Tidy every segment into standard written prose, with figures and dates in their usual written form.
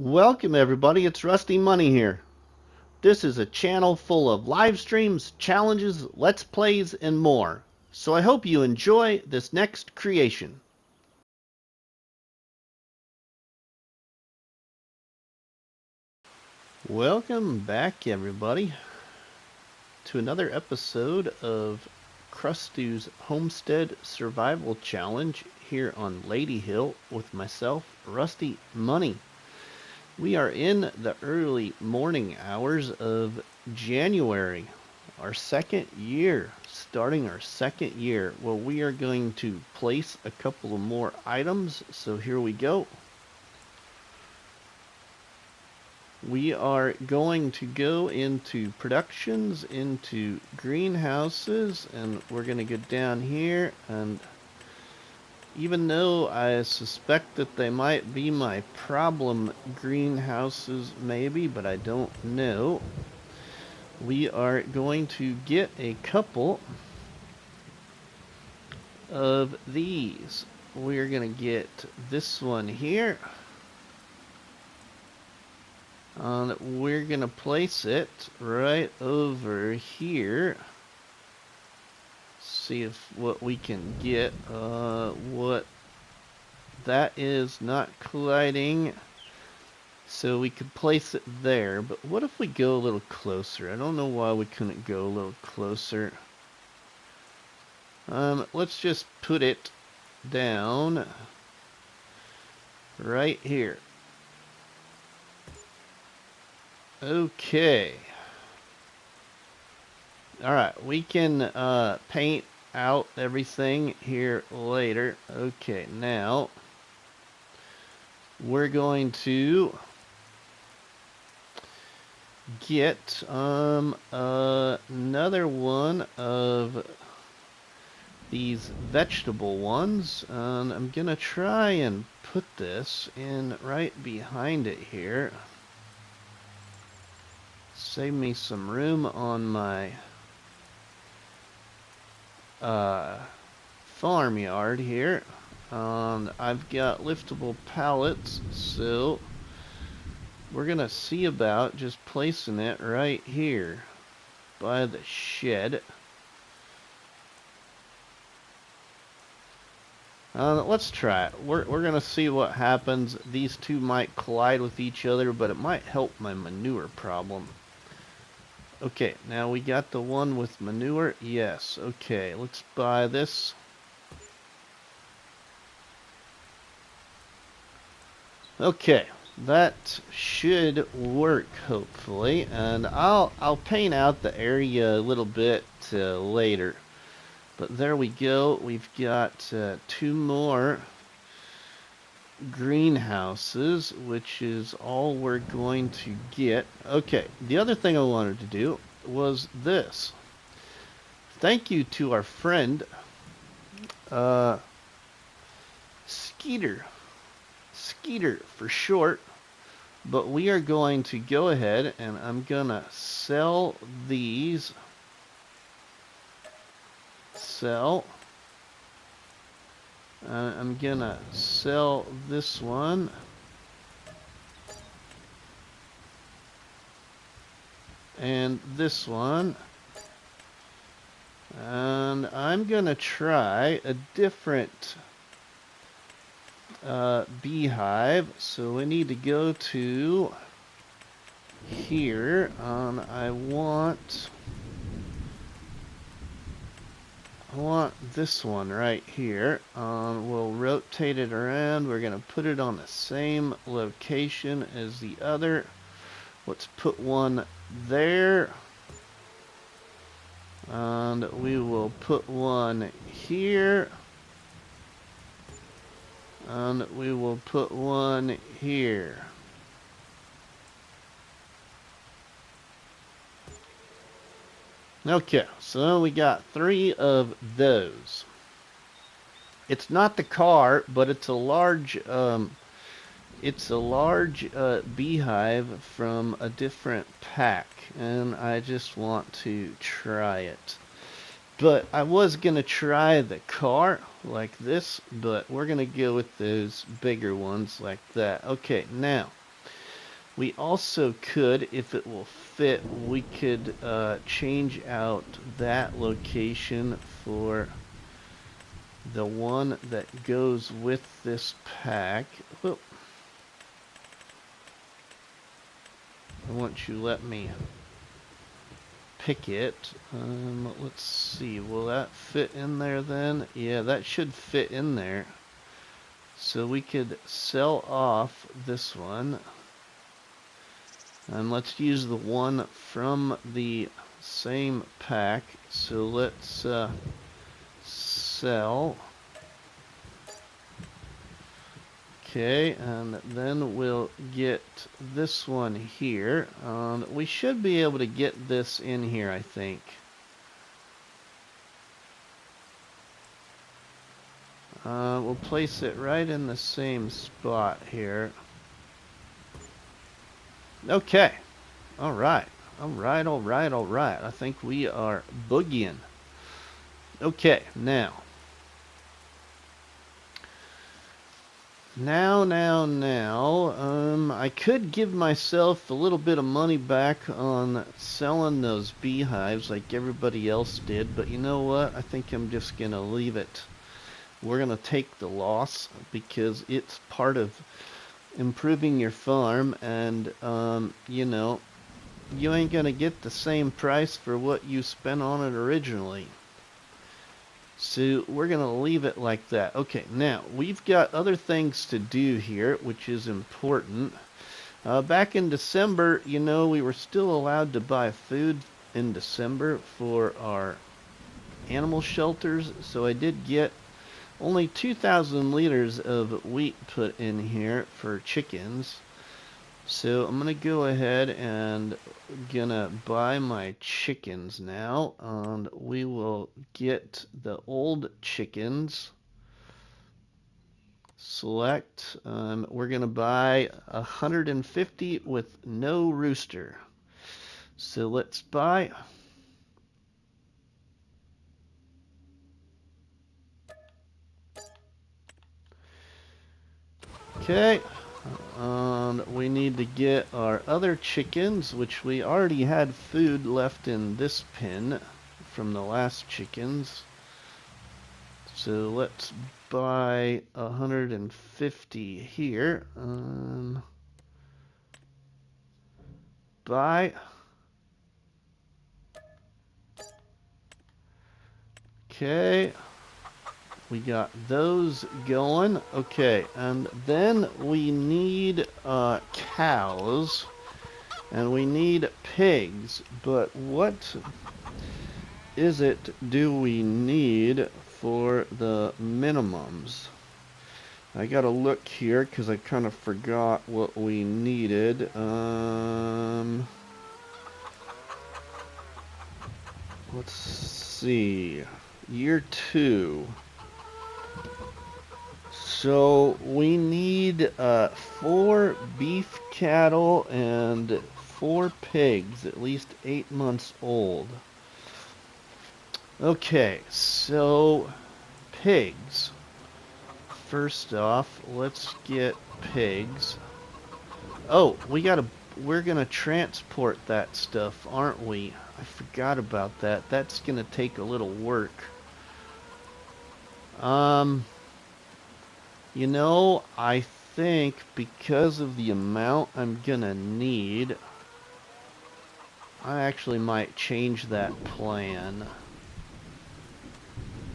Welcome everybody, it's RustyMoney here. This is a channel full of live streams, challenges, let's plays, and more. So I hope you enjoy this next creation. Welcome back everybody to another episode of Krusty's Homestead Survival Challenge here on Ladyhill with myself, RustyMoney. We are in the early morning hours of January, our second year, starting our second year. Well, we are going to place a couple of more items, so here we go. We are going to go into productions, into greenhouses, and we're going to go down here, and even though I suspect that they might be my problem greenhouses maybe, but I don't know, we are going to get a couple of these. We're going to get this one here, and we're going to place it right over here. See if what we can get. What that is not colliding, so we could place it there. But what if we go a little closer? I don't know why we couldn't go a little closer. Let's just put it down right here. Okay. Alright, we can paint out everything here later. Okay, now we're going to get another one of these vegetable ones, and I'm gonna try and put this in right behind it here. Save me some room on my farmyard here. I've got liftable pallets, so we're gonna see about just placing it right here by the shed. Let's try it. We're gonna see what happens. These two might collide with each other, but it might help my manure problem. Okay, now we got the one with manure. Yes, okay, let's buy this. Okay, that should work hopefully, and I'll paint out the area a little bit later. But there we go. We've got two more greenhouses, which is all we're going to get. Okay, the other thing I wanted to do was this. Thank you to our friend Skeeter for short, but we are going to go ahead and I'm gonna sell these. I'm gonna sell this one. And this one. And I'm gonna try a different beehive. So we need to go to here. I want this one right here. We'll rotate it around. We're gonna put it on the same location as the other. Let's put one there. And we will put one here. And we will put one here. Okay, so we got three of those. It's not the car, but it's a large beehive from a different pack, and I just want to try it. But I was gonna try the car like this, but we're gonna go with those bigger ones like that. Okay, now We also could, if it will fit, we could change out that location for the one that goes with this pack. Whoop. I want you to let me pick it. Let's see, will that fit in there then? Yeah, that should fit in there. So we could sell off this one. And let's use the one from the same pack. So let's sell. Okay, and then we'll get this one here. We should be able to get this in here, I think. We'll place it right in the same spot here. Okay. All right. All right, all right, all right. I think we are boogieing. Okay, now. I could give myself a little bit of money back on selling those beehives like everybody else did, but you know what? I think I'm just going to leave it. We're going to take the loss because it's part of improving your farm, and, you know, you ain't going to get the same price for what you spent on it originally. So we're going to leave it like that. Okay, now we've got other things to do here, which is important. Back in December, you know, we were still allowed to buy food in December for our animal shelters. So I did get only 2,000 liters of wheat put in here for chickens. So I'm going to go ahead and gonna buy my chickens now, and we will get the old chickens. Select. We're going to buy 150 with no rooster. So let's buy. Okay. And we need to get our other chickens, which we already had food left in this pen from the last chickens. So let's buy 150 here. Buy. Okay. We got those going. Okay, and then we need cows, and we need pigs. But what is it do we need for the minimums? I gotta look here because I kind of forgot what we needed. Let's see. Year 2. So we need 4 beef cattle and 4 pigs, at least 8 months old. Okay, so pigs. First off, let's get pigs. Oh, we're gonna transport that stuff, aren't we? I forgot about that. That's gonna take a little work. You know, I think because of the amount I'm gonna need, I actually might change that plan.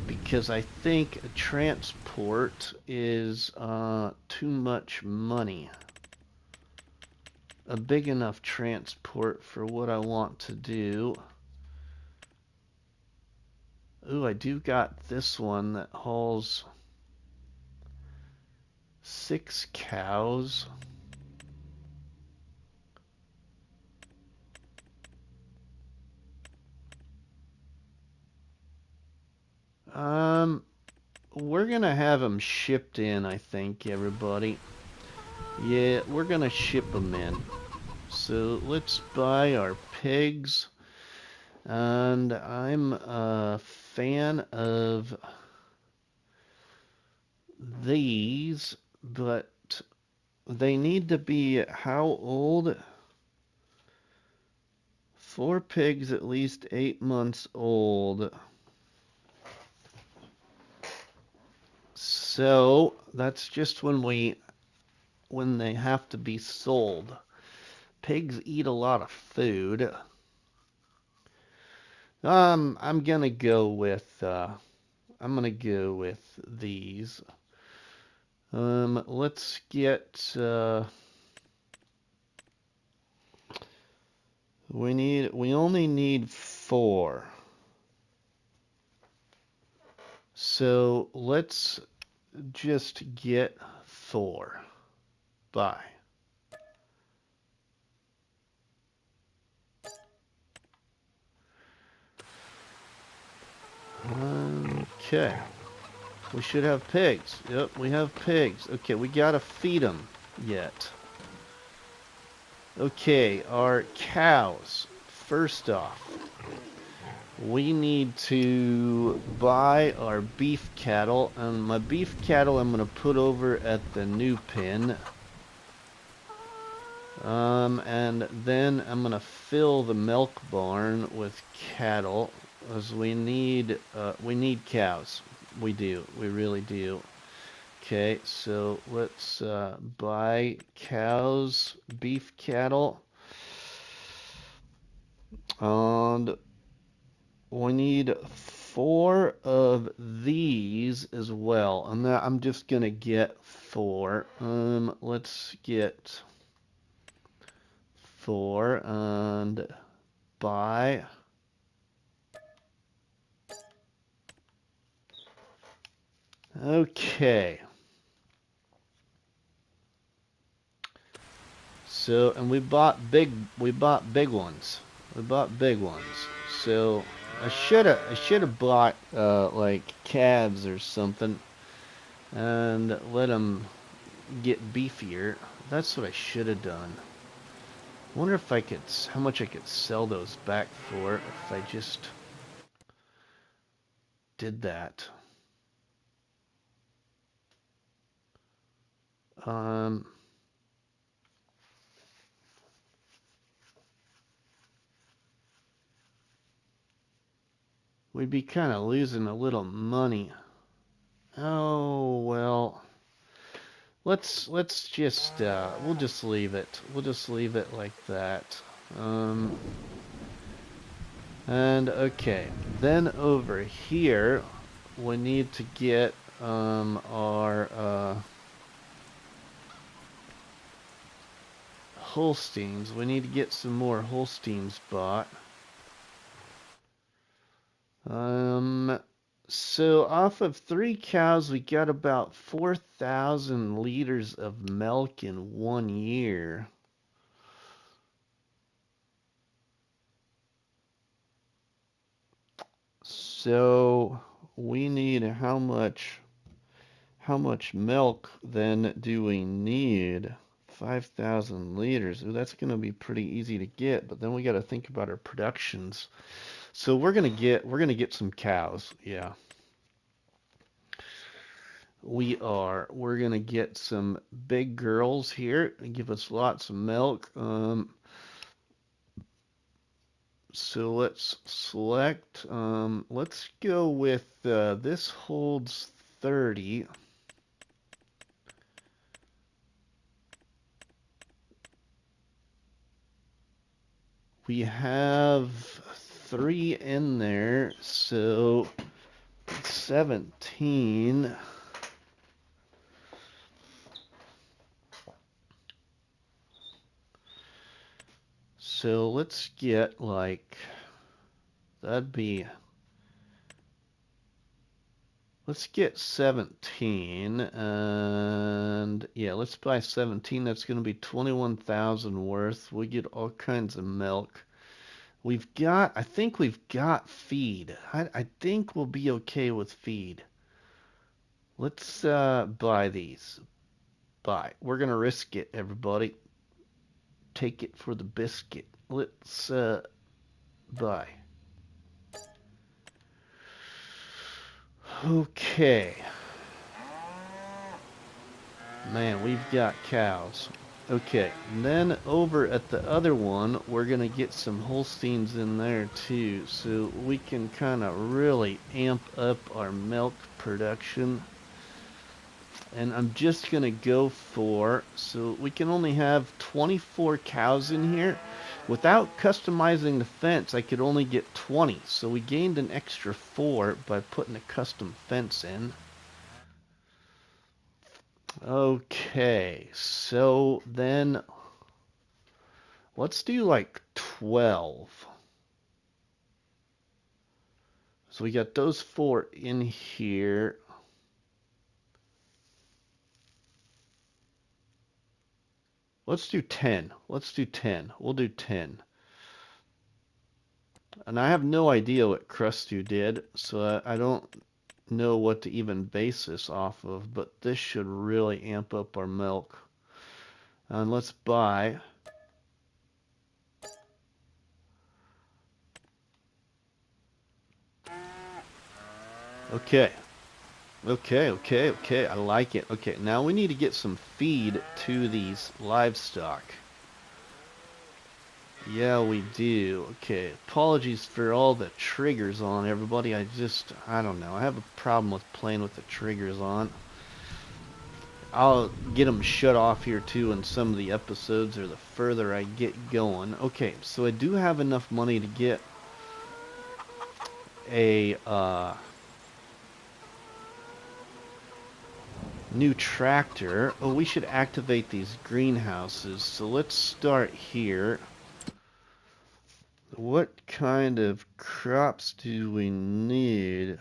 Because I think a transport is too much money. A big enough transport for what I want to do. Ooh, I do got this one that hauls 6 cows. We're gonna have them shipped in, I think, everybody. Yeah, we're gonna ship them in. So let's buy our pigs. And I'm a fan of these, but they need to be how old? 4 pigs at least 8 months old. So that's just when they have to be sold. Pigs eat a lot of food. I'm gonna go with these. Let's get we only need 4. So let's just get 4. Bye. Okay. We should have pigs. Yep, we have pigs. Okay, we gotta feed them yet. Okay, our cows. First off, we need to buy our beef cattle. And my beef cattle I'm going to put over at the new pen. And then I'm going to fill the milk barn with cattle. As we need cows. We do. We really do. Okay, so let's buy cows, beef cattle. And we need 4 of these as well. And I'm just gonna get 4. Let's get 4 and buy. Okay. So, and we bought big ones. We bought big ones. So I should have bought like calves or something and let them get beefier. That's what I should have done. I wonder if how much I could sell those back for if I just did that. Um, we'd be kind of losing a little money. Oh, well, let's just we'll just leave it. We'll just leave it like that. And okay, then over here we need to get our Holsteins. We need to get some more Holsteins bought. So off of 3 cows, we got about 4,000 liters of milk in 1 year. So we need how much milk then do we need? 5,000 liters. Ooh, that's going to be pretty easy to get, but then we got to think about our productions. So we're going to get some cows. Yeah. We're going to get some big girls here and give us lots of milk. So let's select, let's go with, this holds 30. We have 3 in there, so 17. So let's get like, let's get 17, and yeah, let's buy 17. That's going to be 21,000 worth. We get all kinds of milk. I think we've got feed. I think we'll be okay with feed. Let's buy these. Buy. We're going to risk it, everybody. Take it for the biscuit. Let's buy. Okay. Man, we've got cows. Okay, and then over at the other one, we're going to get some Holsteins in there too, so we can kind of really amp up our milk production. And I'm just going to go for, so we can only have 24 cows in here. Without customizing the fence, I could only get 20, so we gained an extra 4 by putting a custom fence in. Okay, so then let's do like 12. So we got those 4 in here. Let's do 10. Let's do 10. We'll do 10. And I have no idea what Crustu did, so I don't know what to even base this off of, but this should really amp up our milk. And let's buy. Okay. Okay. I like it. Okay, now we need to get some feed to these livestock. Yeah, we do. Okay, apologies for all the triggers on, everybody. I don't know. I have a problem with playing with the triggers on. I'll get them shut off here too in some of the episodes or the further I get going. Okay, so I do have enough money to get a new tractor. Oh, we should activate these greenhouses. So let's start here. What kind of crops do we need?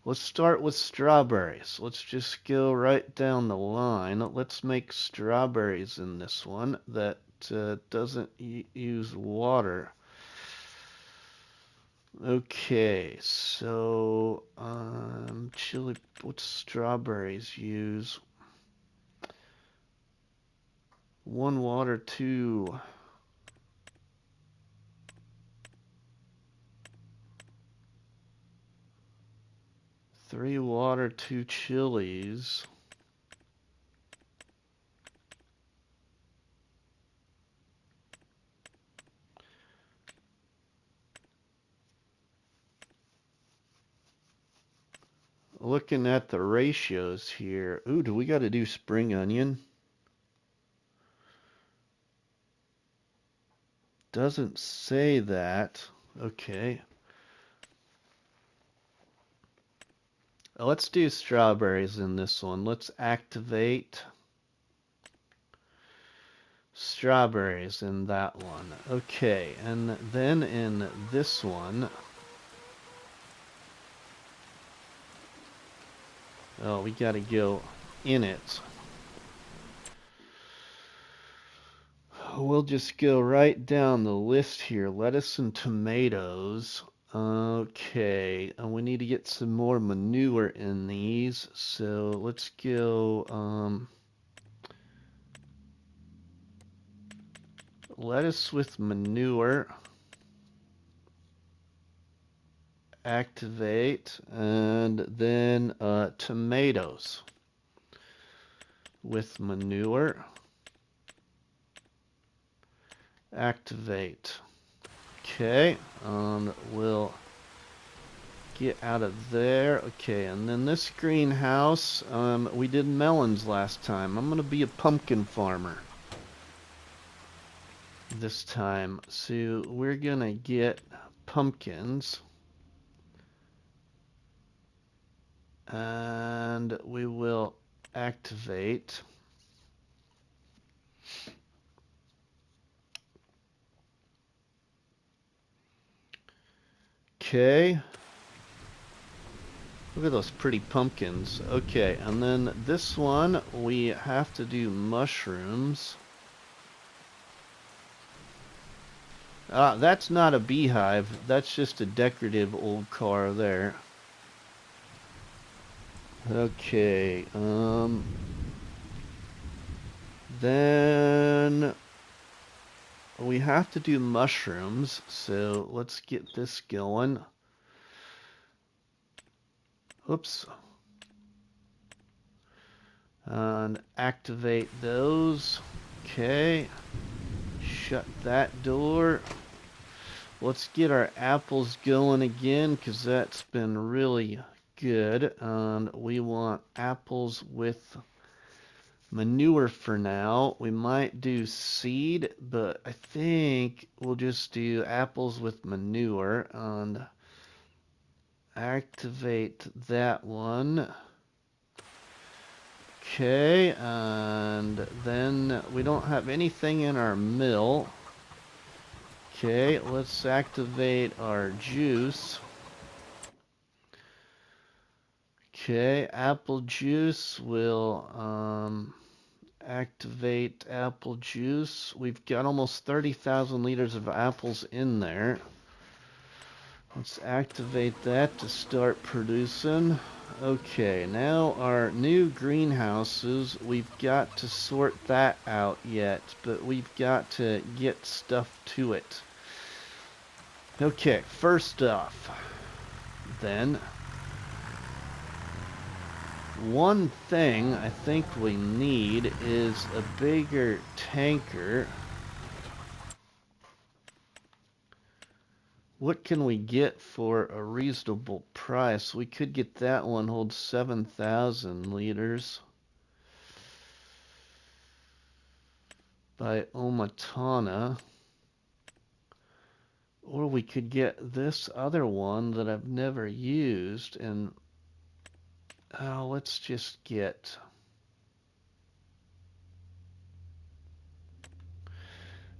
Let's start with strawberries. Let's just go right down the line. Let's make strawberries in this one that doesn't use water. Okay, so chili, what strawberries use? 1 water, 2. 3 water, 2 chilies. Looking at the ratios here. Ooh, do we got to do spring onion? Doesn't say that. Okay. Let's do strawberries in this one. Let's activate strawberries in that one. Okay, and then in this one, oh, we gotta go in it. We'll just go right down the list here. Lettuce and tomatoes. Okay, and we need to get some more manure in these. So let's go lettuce with manure. Activate, and then tomatoes with manure. Activate. Okay, we'll get out of there. Okay, and then this greenhouse, we did melons last time. I'm gonna be a pumpkin farmer this time. So we're gonna get pumpkins. And we will activate. Okay. Look at those pretty pumpkins. Okay, and then this one, we have to do mushrooms. That's not a beehive. That's just a decorative old car there. Okay, then we have to do mushrooms, so let's get this going. Oops. And activate those. Okay. Shut that door. Let's get our apples going again, because that's been really good. And we want apples with manure for now. We might do seed, but I think we'll just do apples with manure and activate that one. Okay, and then we don't have anything in our mill. Okay, let's activate our juice. Okay, apple juice will activate apple juice. We've got almost 30,000 liters of apples in there. Let's activate that to start producing. Okay, now our new greenhouses, we've got to sort that out yet, but we've got to get stuff to it. Okay, first off, then, one thing I think we need is a bigger tanker. What can we get for a reasonable price? We could get that one, hold 7,000 liters by Omatana. Or we could get this other one that I've never used, and let's just get...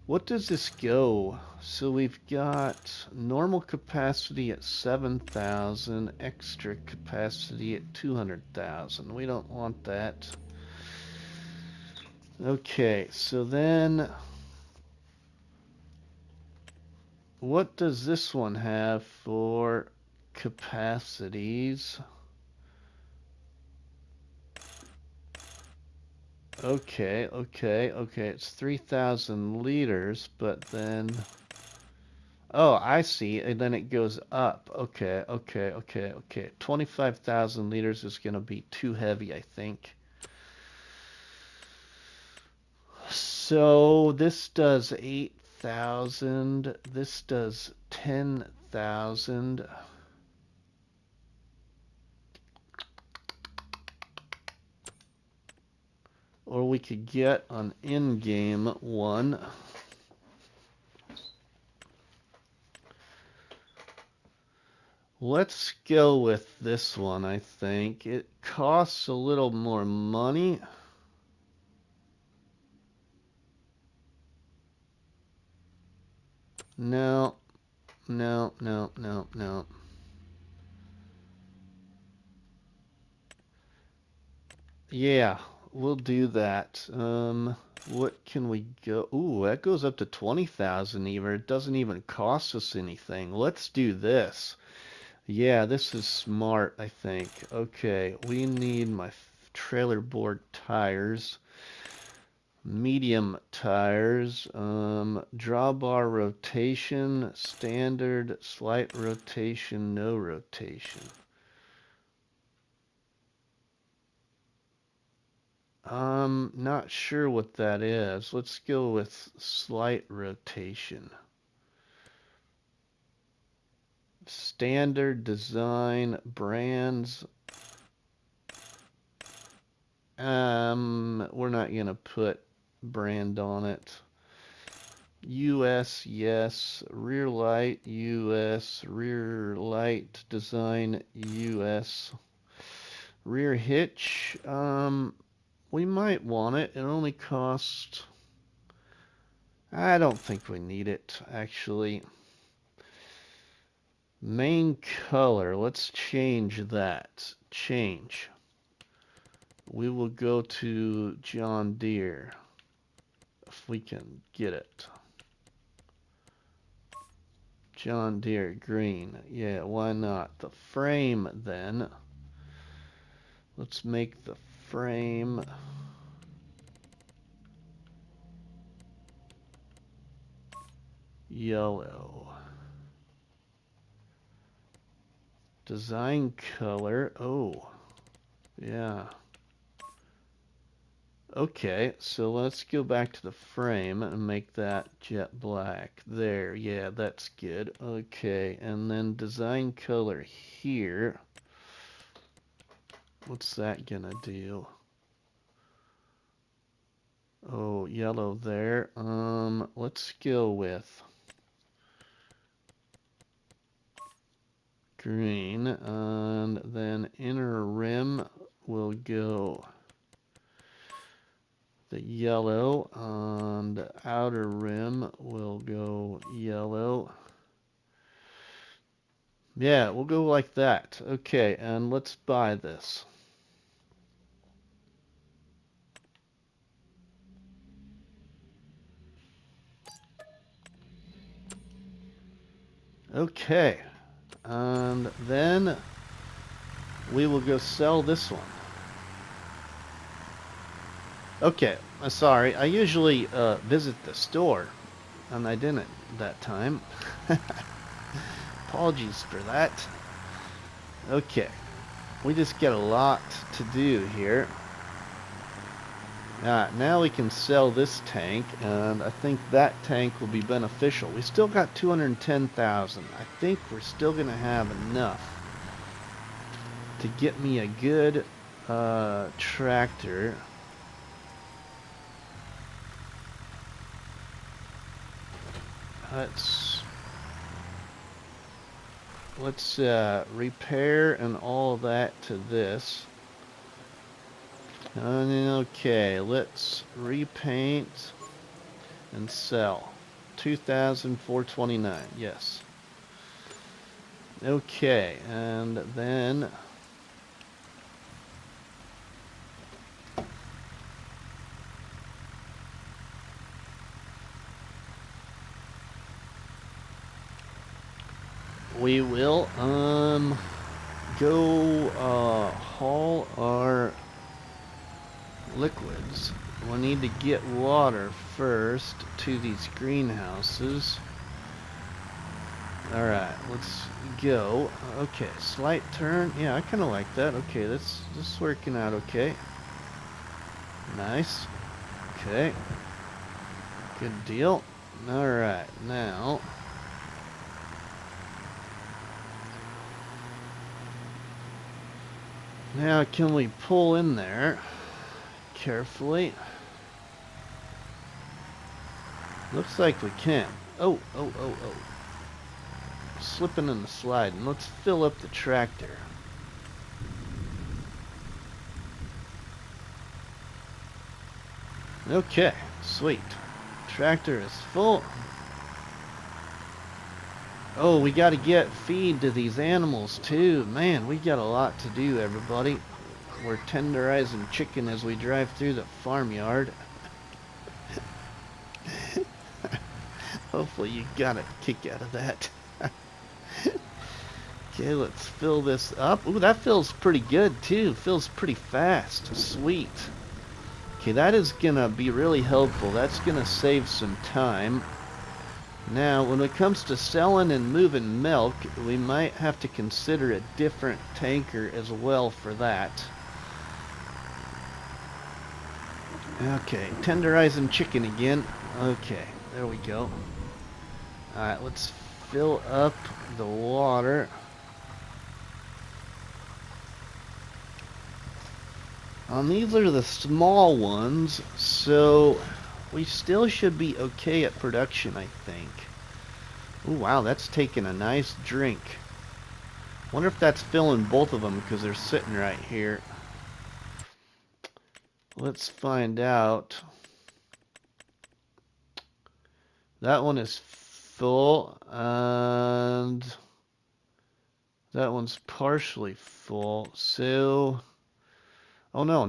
What does this go? So we've got normal capacity at 7,000, extra capacity at 200,000. We don't want that. Okay, so then what does this one have for capacities? Okay, it's 3,000 liters, but then... Oh, I see, and then it goes up. Okay. 25,000 liters is going to be too heavy, I think. So this does 8,000. This does 10,000. Or we could get an in-game one. Let's go with this one, I think. It costs a little more money. No. Yeah, we'll do that. What can we go? Ooh, that goes up to 20,000 even. It doesn't even cost us anything. Let's do this. Yeah, this is smart, I think. Okay, we need my trailer board tires. Medium tires. Drawbar rotation, standard, slight rotation, no rotation. Not sure what that is. Let's go with slight rotation. Standard design brands. We're not gonna put brand on it. US, yes. Rear light, US. Rear light design, US. Rear hitch, we might want it. It only costs... I don't think we need it, actually. Main color, let's change that. Change. We will go to John Deere, if we can get it. John Deere green. Yeah, why not? The frame, then. Let's make the frame... yellow. Design color. Oh, yeah. Okay, so let's go back to the frame and make that jet black. There, yeah, that's good. Okay, and then design color here. What's that gonna do? Oh, yellow there. Let's go with green, and then inner rim will go the yellow, and outer rim will go yellow. Yeah, we'll go like that. Okay, and let's buy this. Okay, and then we will go sell this one. Okay, sorry, I usually visit the store, and I didn't that time. Apologies for that. Okay, we just get a lot to do here. Now we can sell this tank, and I think that tank will be beneficial. We still got 210,000. I think we're still going to have enough to get me a good tractor. Let's repair and all that to this. Okay, let's repaint and sell. 2,429, yes. Okay, and then we will go haul our liquids. We'll need to get water first to these greenhouses. Alright, let's go. Okay, slight turn. Yeah, I kind of like that. Okay, this is working out okay. Nice. Okay. Good deal. Alright, now can we pull in there carefully? Looks like we can. Oh. Slipping and sliding. Let's fill up the tractor. Okay, sweet. Tractor is full. Oh, we got to get feed to these animals too. Man, we got a lot to do, everybody. We're tenderizing chicken as we drive through the farmyard. Hopefully you got a kick out of that. Okay, let's fill this up. Ooh, that feels pretty good too. Feels pretty fast. Sweet. Okay, that is gonna be really helpful. That's gonna save some time. Now, when it comes to selling and moving milk, we might have to consider a different tanker as well for that. Okay, tenderizing chicken again. Okay, there we go. Alright, let's fill up the water. These are the small ones, so we still should be okay at production, I think. Ooh, wow, that's taking a nice drink. Wonder if that's filling both of them because they're sitting right here. Let's find out. That one is full, and that one's partially full, so... Oh, no.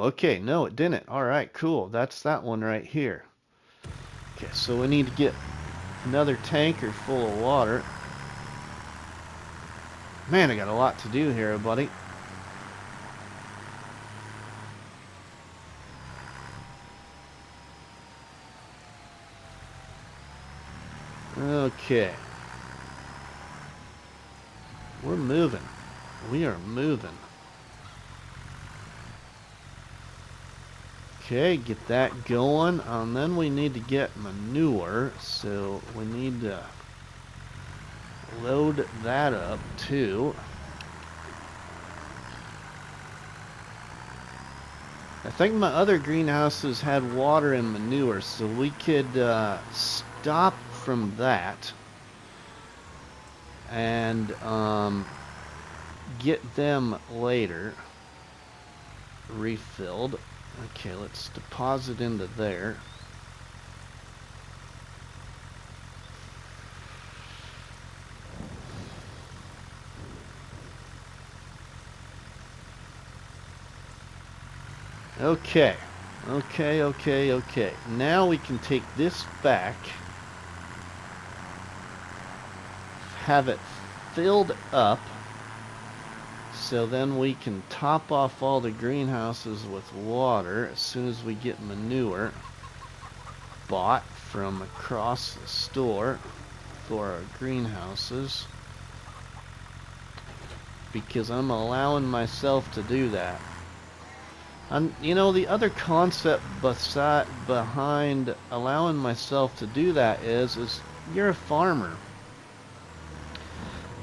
Okay, no, it didn't. Alright, cool. That's that one right here. Okay, so we need to get another tanker full of water. Man, I got a lot to do here, buddy. Okay. We're moving. We are moving. Okay, get that going, and then we need to get manure, so we need to load that up too. I think my other greenhouses had water and manure, so we could stop from that and get them later refilled. Okay, let's deposit into there. Okay. Okay. Now we can take this back, have it filled up, so then we can top off all the greenhouses with water as soon as we get manure bought from across the store for our greenhouses, because I'm allowing myself to do that. And you know, the other concept behind allowing myself to do that is you're a farmer.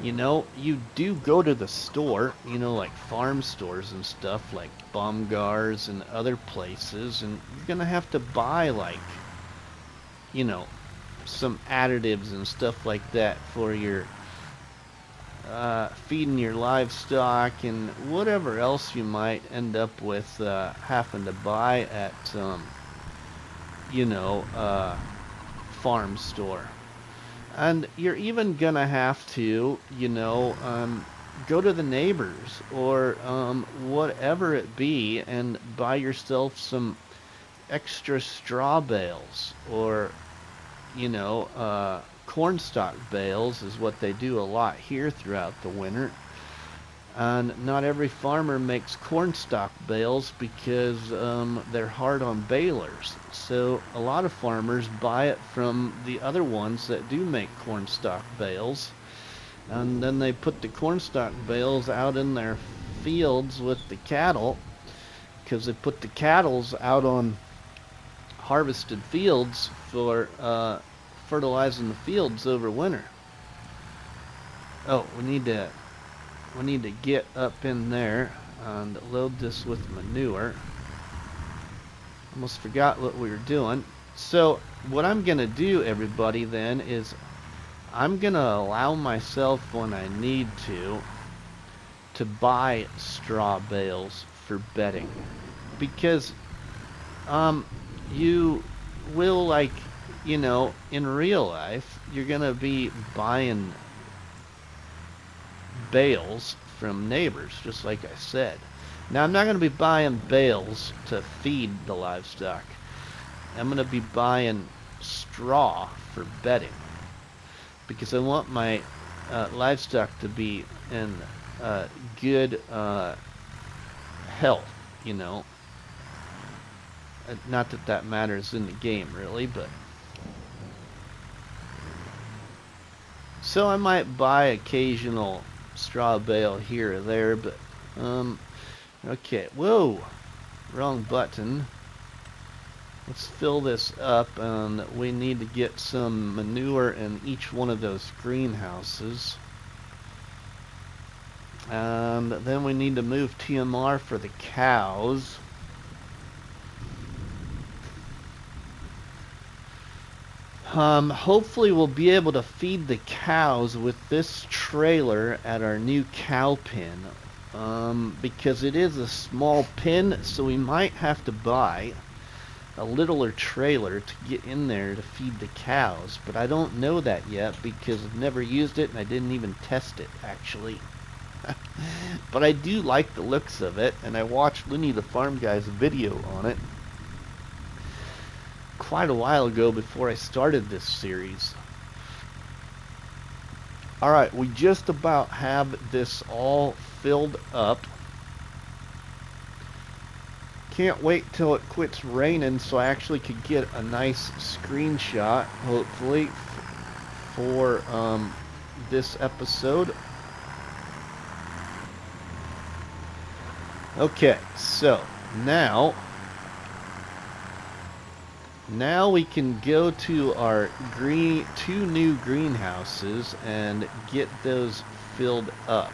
You know, you do go to the store, you know, like farm stores and stuff, like Baumgars and other places, and you're gonna have to buy, like, you know, some additives and stuff like that for your feeding your livestock and whatever else you might end up with having to buy at, you know, farm store. And you're even gonna have to, you know, go to the neighbors or whatever it be and buy yourself some extra straw bales, or, you know, cornstalk bales is what they do a lot here throughout the winter. And not every farmer makes cornstalk bales because they're hard on balers. So a lot of farmers buy it from the other ones that do make cornstalk bales. And then they put the cornstalk bales out in their fields with the cattle, because they put the cattles out on harvested fields for fertilizing the fields over winter. Oh, we need to get up in there and load this with manure. Almost forgot what we were doing. So what I'm gonna do, everybody, then is I'm gonna allow myself, when I need to buy straw bales for bedding, because you will, like, you know, in real life, you're gonna be buying bales from neighbors, just like I said. Now, I'm not going to be buying bales to feed the livestock. I'm going to be buying straw for bedding, because I want my livestock to be in good health, you know. Not that that matters in the game, really, but... So I might buy occasional straw bale here or there, but okay, whoa, wrong button. Let's fill this up, and we need to get some manure in each one of those greenhouses, and then we need to move TMR for the cows. Hopefully we'll be able to feed the cows with this trailer at our new cow pen, because it is a small pen, so we might have to buy a littler trailer to get in there to feed the cows, but I don't know that yet because I've never used it and I didn't even test it, actually. But I do like the looks of it, and I watched Looney the Farm Guy's video on it quite a while ago before I started this series. Alright, we just about have this all filled up. Can't wait till it quits raining so I actually could get a nice screenshot, hopefully, for this episode. Okay, so now Now we can go to our two new greenhouses and get those filled up.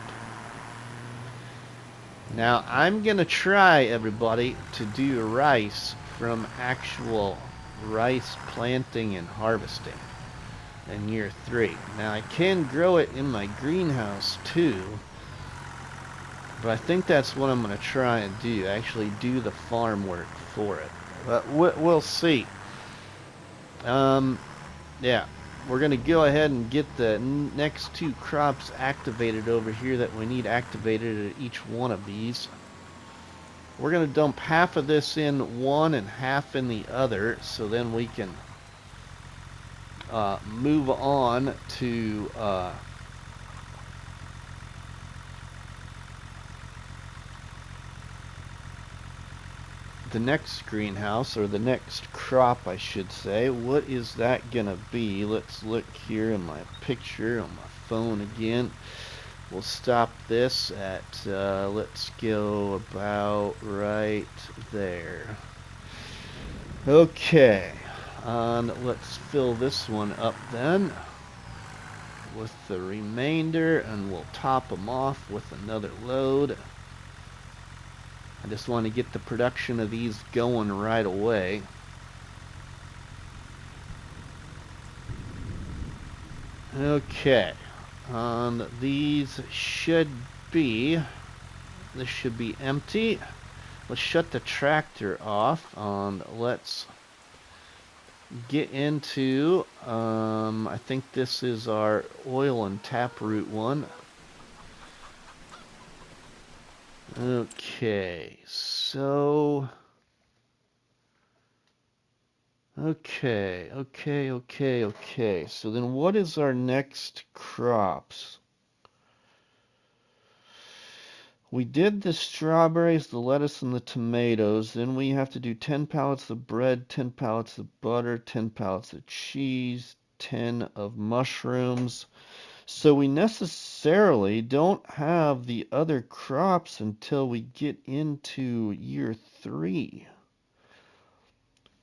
Now I'm gonna try, everybody, to do rice from actual rice planting and harvesting in year 3. Now I can grow it in my greenhouse too, but I think that's what I'm gonna try and do, actually do the farm work for it. But we'll see. Yeah, we're gonna go ahead and get the next 2 crops activated over here that we need activated at each one of these. We're gonna dump half of this in one and half in the other, so then we can move on to the next greenhouse, or the next crop I should say. What is that gonna be? Let's look here in my picture on my phone again. We'll stop this at let's go about right there. Okay, let's fill this one up then with the remainder, and we'll top them off with another load. I just want to get the production of these going right away. Okay, these should be, this should be empty. Let's shut the tractor off. Let's get into, I think this is our oil and taproot one. Okay, so okay. So then what is our next crops? We did the strawberries, the lettuce, and the tomatoes. Then we have to do 10 pallets of bread, 10 pallets of butter, 10 pallets of cheese, 10 of mushrooms. So we necessarily don't have the other crops until we get into year 3.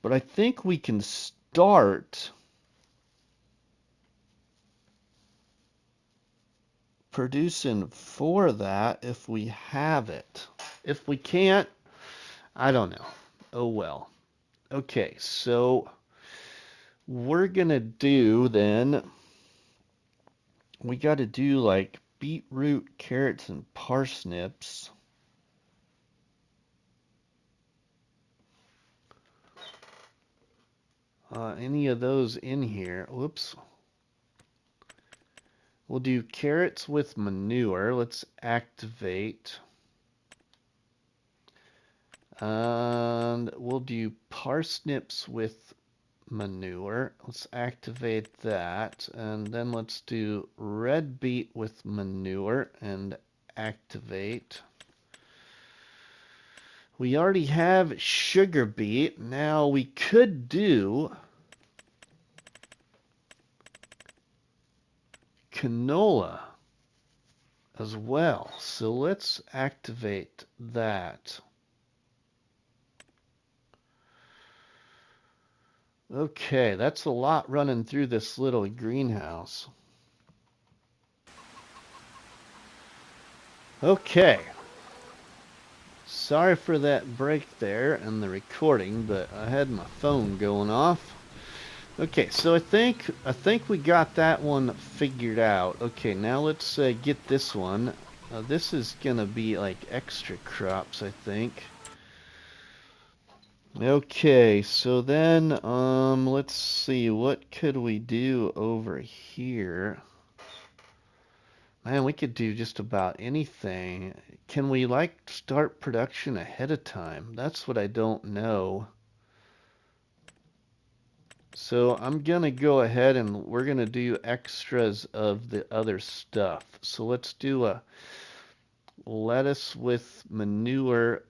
But I think we can start producing for that if we have it. If we can't, I don't know. Oh well. Okay, so we're gonna do then, we gotta do like beetroot, carrots, and parsnips. Any of those in here? Whoops. We'll do carrots with manure. Let's activate. And we'll do parsnips with manure. Let's activate that. And then let's do red beet with manure and activate. We already have sugar beet. Now we could do canola as well. So let's activate that. Okay, that's a lot running through this little greenhouse. Okay. Sorry for that break there in the recording, but I had my phone going off. Okay, so I think we got that one figured out. Okay, now let's get this one. This is gonna be like extra crops, I think. Okay, so then let's see, what could we do over here? Man, we could do just about anything. Can we like start production ahead of time? That's what I don't know. So I'm gonna go ahead and we're gonna do extras of the other stuff. So let's do a lettuce with manure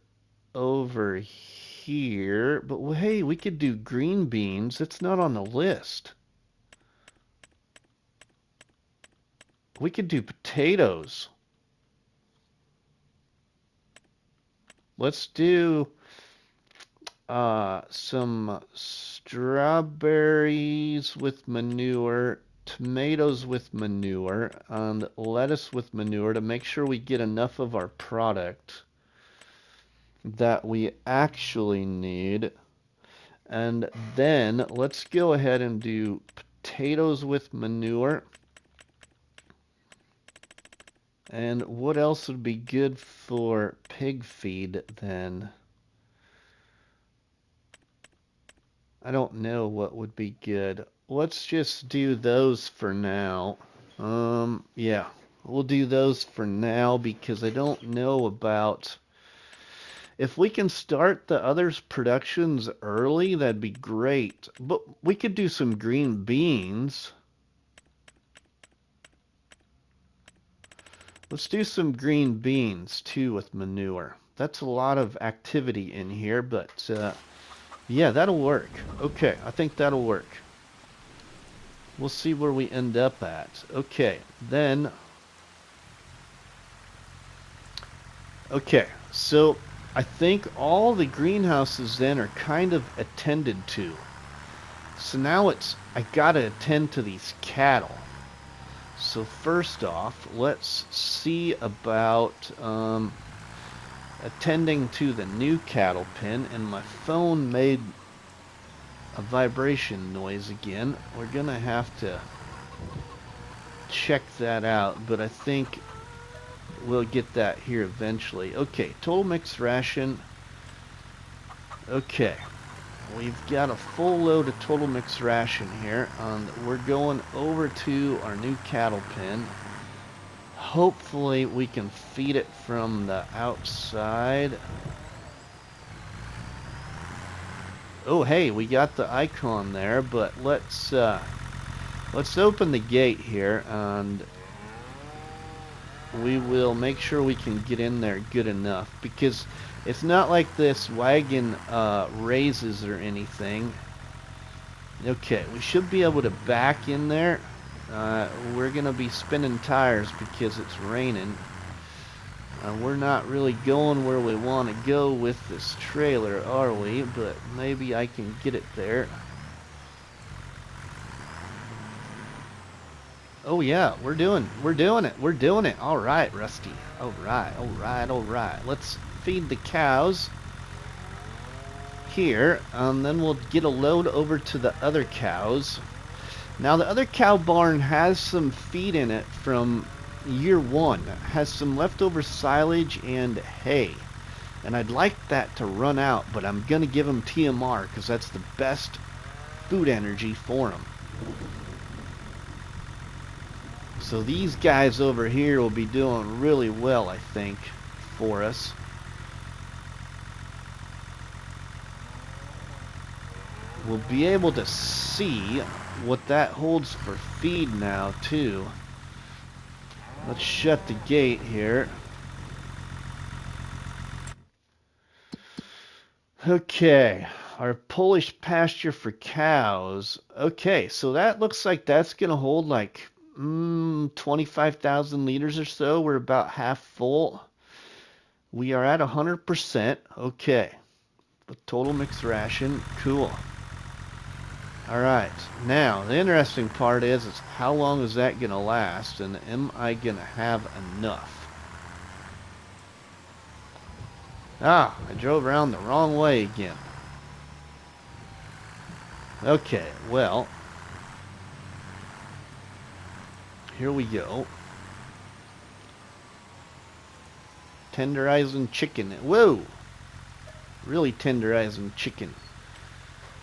over here. But hey, we could do green beans. It's not on the list. We could do potatoes. Let's do some strawberries with manure, tomatoes with manure, and lettuce with manure to make sure we get enough of our product that we actually need. And then let's go ahead and do potatoes with manure. And what else would be good for pig feed then? I don't know what would be good. Let's just do those for now. Yeah, we'll do those for now because I don't know about... If we can start the other productions early, that'd be great. But we could do some green beans. Let's do some green beans too with manure. That's a lot of activity in here, but yeah, that'll work. Okay, I think that'll work. We'll see where we end up at. Okay, then... Okay, so I think all the greenhouses then are kind of attended to. So now I gotta attend to these cattle. So first off, let's see about attending to the new cattle pen, and my phone made a vibration noise again. We're gonna have to check that out, but I think we'll get that here eventually. Okay, total mixed ration. Okay, we've got a full load of total mixed ration here, and we're going over to our new cattle pen. Hopefully we can feed it from the outside. Oh, hey, we got the icon there, but let's open the gate here, and we will make sure we can get in there good enough, because it's not like this wagon raises or anything. Okay, we should be able to back in there. We're gonna be spinning tires because it's raining. We're not really going where we want to go with this trailer, are we? But maybe I can get it there. Oh yeah, we're doing it. All right, Rusty. All right. Let's feed the cows here, and then we'll get a load over to the other cows. Now the other cow barn has some feed in it from year one. It has some leftover silage and hay, and I'd like that to run out, but I'm gonna give them TMR because that's the best food energy for them. So these guys over here will be doing really well, I think, for us. We'll be able to see what that holds for feed now, too. Let's shut the gate here. Okay, our Polish pasture for cows. Okay, so that looks like that's going to hold like 25,000 liters or so. We're about half full. We are at 100%. Okay. The total mixed ration. Cool. All right. Now, the interesting part is how long is that going to last, and am I going to have enough? Ah, I drove around the wrong way again. Okay, well, here we go. Tenderizing chicken. Whoa! Really tenderizing chicken.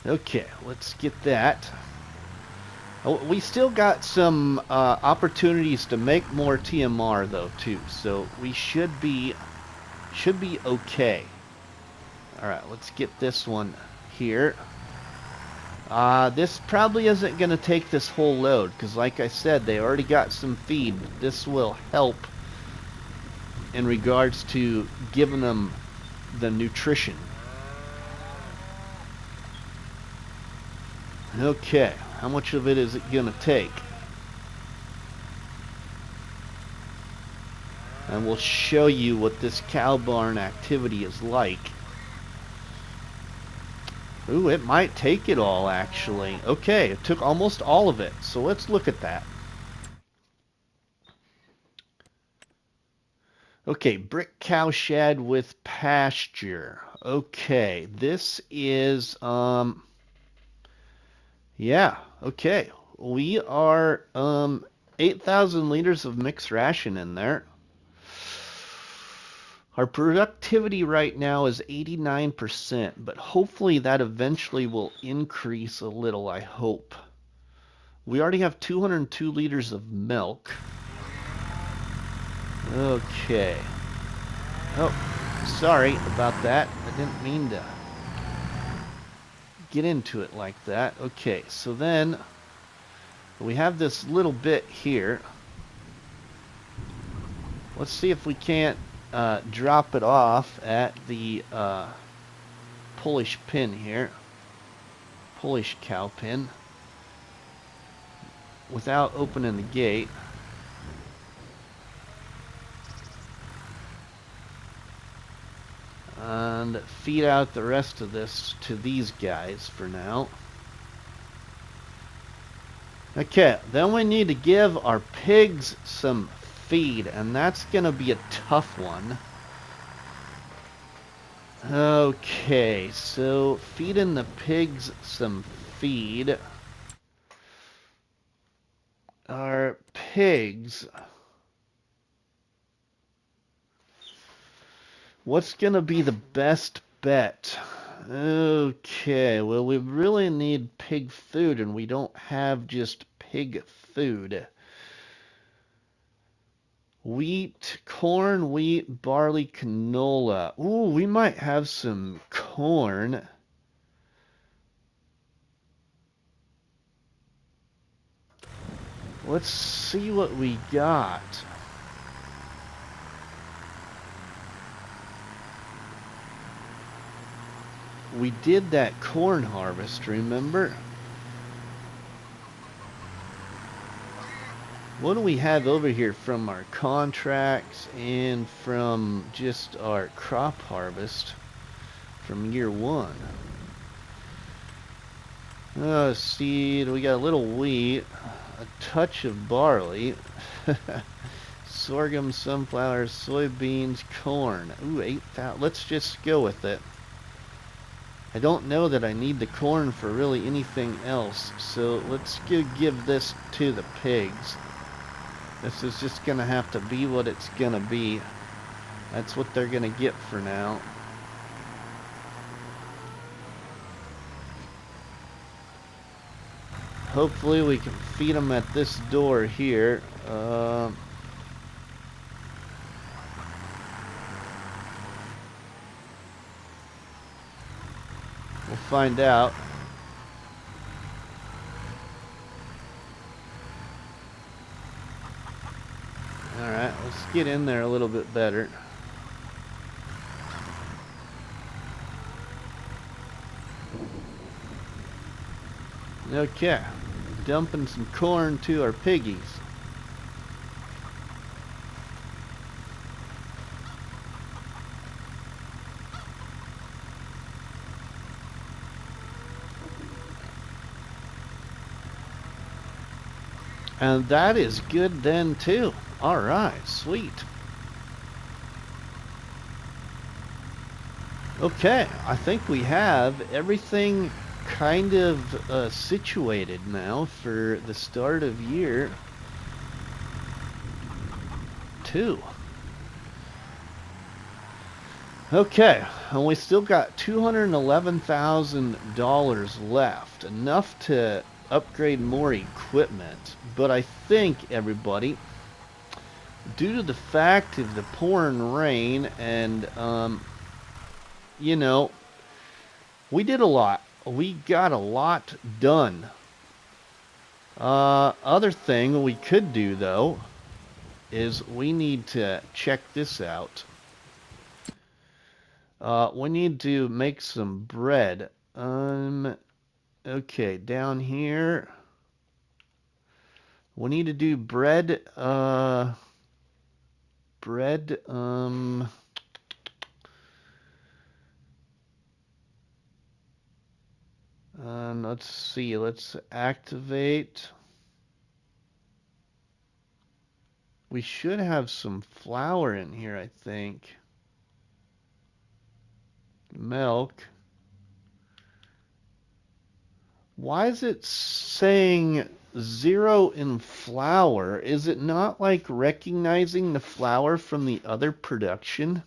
Okay, let's get that. Oh, we still got some opportunities to make more TMR though too, so we should be okay. All right, let's get this one here. This probably isn't going to take this whole load because, like I said, they already got some feed. This will help in regards to giving them the nutrition. Okay, how much of it is it going to take? And we'll show you what this cow barn activity is like. Ooh, it might take it all, actually. Okay, it took almost all of it. So let's look at that. Okay, brick cow shed with pasture. Okay, this is, yeah, okay. We are, 8,000 liters of mixed ration in there. Our productivity right now is 89%, but hopefully that eventually will increase a little, I hope. We already have 202 liters of milk. Okay. Oh, sorry about that. I didn't mean to get into it like that. Okay, so then we have this little bit here. Let's see if we can't drop it off at the Polish pin here. Polish cow pin. Without opening the gate. And feed out the rest of this to these guys for now. Okay, then we need to give our pigs some feed, and that's going to be a tough one. Okay, so feeding the pigs some feed. Our pigs. What's going to be the best bet? Okay, well, we really need pig food, and we don't have just pig food. Wheat, corn, wheat, barley, canola. Ooh, we might have some corn. Let's see what we got. We did that corn harvest, remember? What do we have over here from our contracts and from just our crop harvest from year one? Seed, we got a little wheat, a touch of barley, sorghum, sunflower, soybeans, corn. Ooh, 8,000. Let's just go with it. I don't know that I need the corn for really anything else, so let's give this to the pigs. This is just going to have to be what it's going to be. That's what they're going to get for now. Hopefully we can feed them at this door here. We'll find out. Alright, let's get in there a little bit better. Okay, dumping some corn to our piggies. And that is good then too. Alright, sweet. Okay, I think we have everything kind of situated now for the start of year 2. Okay, and we still got $211,000 left, enough to upgrade more equipment. But I think, everybody, due to the fact of the pouring rain and, you know, we did a lot. We got a lot done. Other thing we could do, though, is we need to check this out. We need to make some bread. Okay, down here. We need to do bread, bread, Let's see. Let's activate. We should have some flour in here, I think. Milk. Why is it saying 0 in flour? Is it not like recognizing the flour from the other production?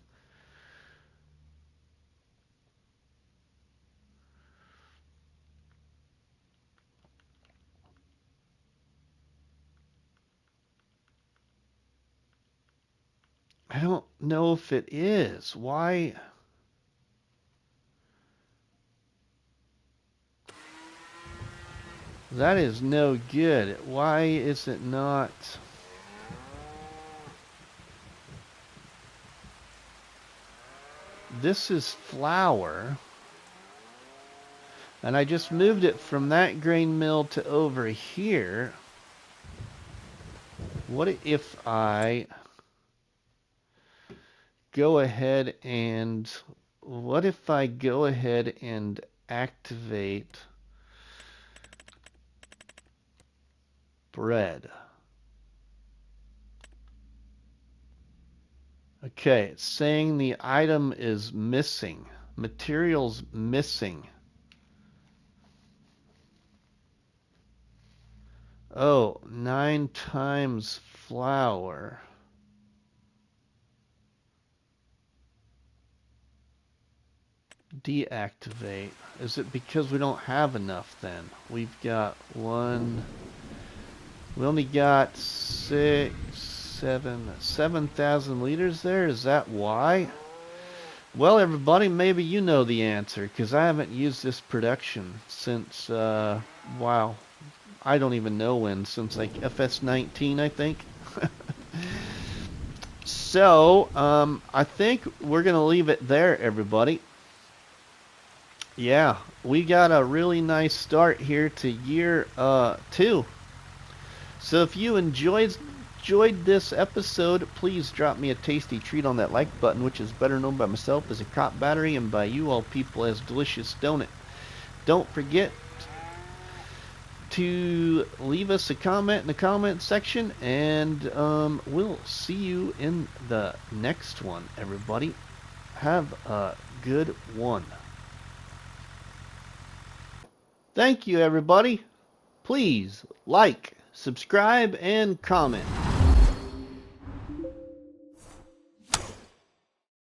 I don't know if it is. Why? That is no good. Why is it not? This is flour. And I just moved it from that grain mill to over here. What if I go ahead and activate bread? Okay, it's saying the item is missing. Materials missing. Oh, 9 times flour. Deactivate. Is it because we don't have enough then? We've got one. We only got 7,000 liters there. Is that why? Well, everybody, maybe you know the answer, because I haven't used this production since, wow, I don't even know when, since like FS19, I think. So, I think we're going to leave it there, everybody. Yeah, we got a really nice start here to year 2. So if you enjoyed this episode, please drop me a tasty treat on that like button, which is better known by myself as a crop battery and by you all people as delicious donut. Don't forget to leave us a comment in the comment section, and we'll see you in the next one, everybody. Have a good one. Thank you, everybody. Please like, subscribe, and comment.